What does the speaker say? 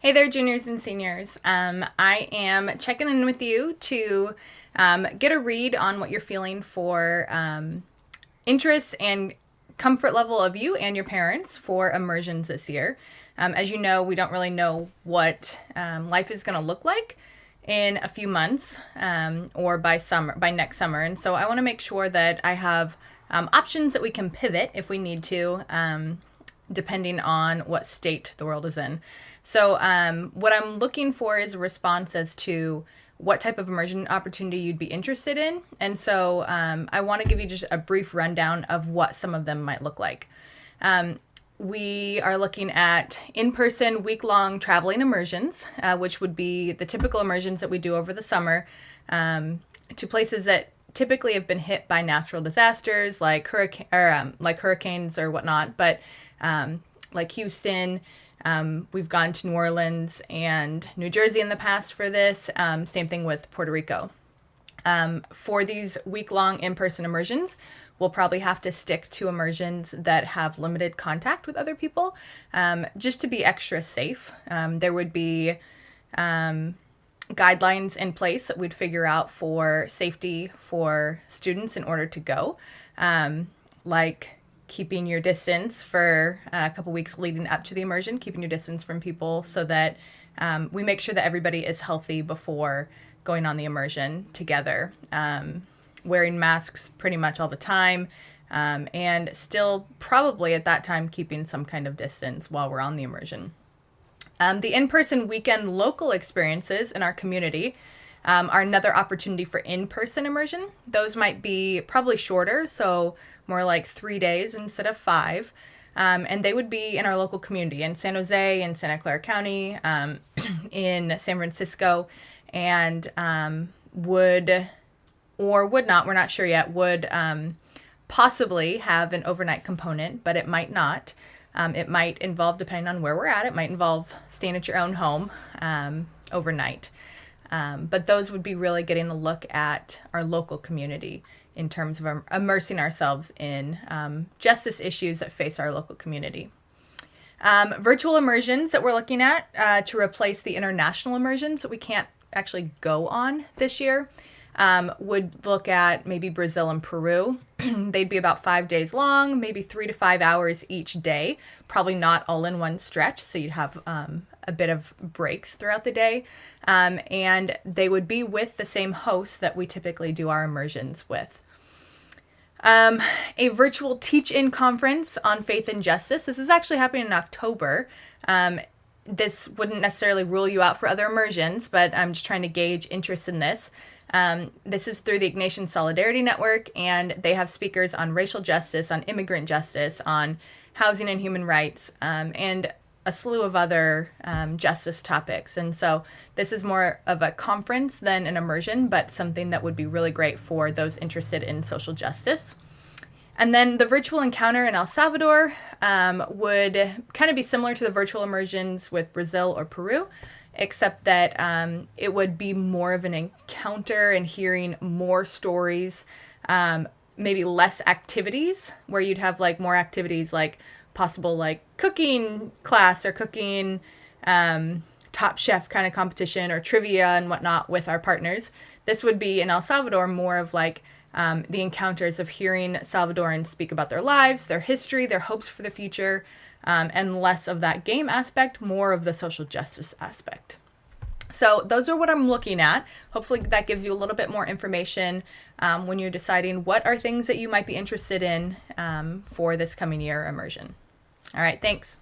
Hey there, juniors and seniors. I am checking in with you to get a read on what you're feeling for interest and comfort level of you and your parents for immersions this year. As you know, we don't really know what life is going to look like in a few months or by next summer. And so I want to make sure that I have options that we can pivot if we need to, depending on what state the world is in. So what I'm looking for is a response as to what type of immersion opportunity you'd be interested in. And so I want to give you just a brief rundown of what some of them might look like. We are looking at in-person week-long traveling immersions, which would be the typical immersions that we do over the summer, to places that typically have been hit by natural disasters like hurricanes or whatnot, but like Houston. We've gone to New Orleans and New Jersey in the past for this. Same thing with Puerto Rico. For these week-long in-person immersions, we'll probably have to stick to immersions that have limited contact with other people, just to be extra safe. There would be guidelines in place that we'd figure out for safety for students in order to go, like keeping your distance for a couple weeks leading up to the immersion, keeping your distance from people so that we make sure that everybody is healthy before going on the immersion together, wearing masks pretty much all the time, and still probably at that time keeping some kind of distance while we're on the immersion. The in-person weekend local experiences in our community are another opportunity for in-person immersion. Those might be probably shorter, so more like 3 days instead of 5. And they would be in our local community in San Jose, in Santa Clara County, in San Francisco, and would or would not, we're not sure yet, would possibly have an overnight component, but it might not. It might involve, depending on where we're at, it might involve staying at your own home overnight. But those would be really getting a look at our local community in terms of immersing ourselves in justice issues that face our local community. Virtual immersions that we're looking at to replace the international immersions that we can't actually go on this year would look at maybe Brazil and Peru. They'd be about 5 days long, maybe 3 to 5 hours each day, probably not all in one stretch, so you'd have a bit of breaks throughout the day. And they would be with the same hosts that we typically do our immersions with. A virtual teach-in conference on faith and justice. This is actually happening in October. This wouldn't necessarily rule you out for other immersions, but I'm just trying to gauge interest in this. This is through the Ignatian Solidarity Network, and they have speakers on racial justice, on immigrant justice, on housing and human rights, and a slew of other justice topics. And so this is more of a conference than an immersion, but something that would be really great for those interested in social justice. And then the virtual encounter in El Salvador would kind of be similar to the virtual immersions with Brazil or Peru, except that it would be more of an encounter and hearing more stories, maybe less activities, where you'd have like more activities like possible like cooking class or cooking Top Chef kind of competition or trivia and whatnot with our partners. This would be in El Salvador more of like the encounters of hearing Salvadorans speak about their lives, their history, their hopes for the future, and less of that game aspect, more of the social justice aspect. So those are what I'm looking at. Hopefully that gives you a little bit more information when you're deciding what are things that you might be interested in for this coming year immersion. All right, thanks.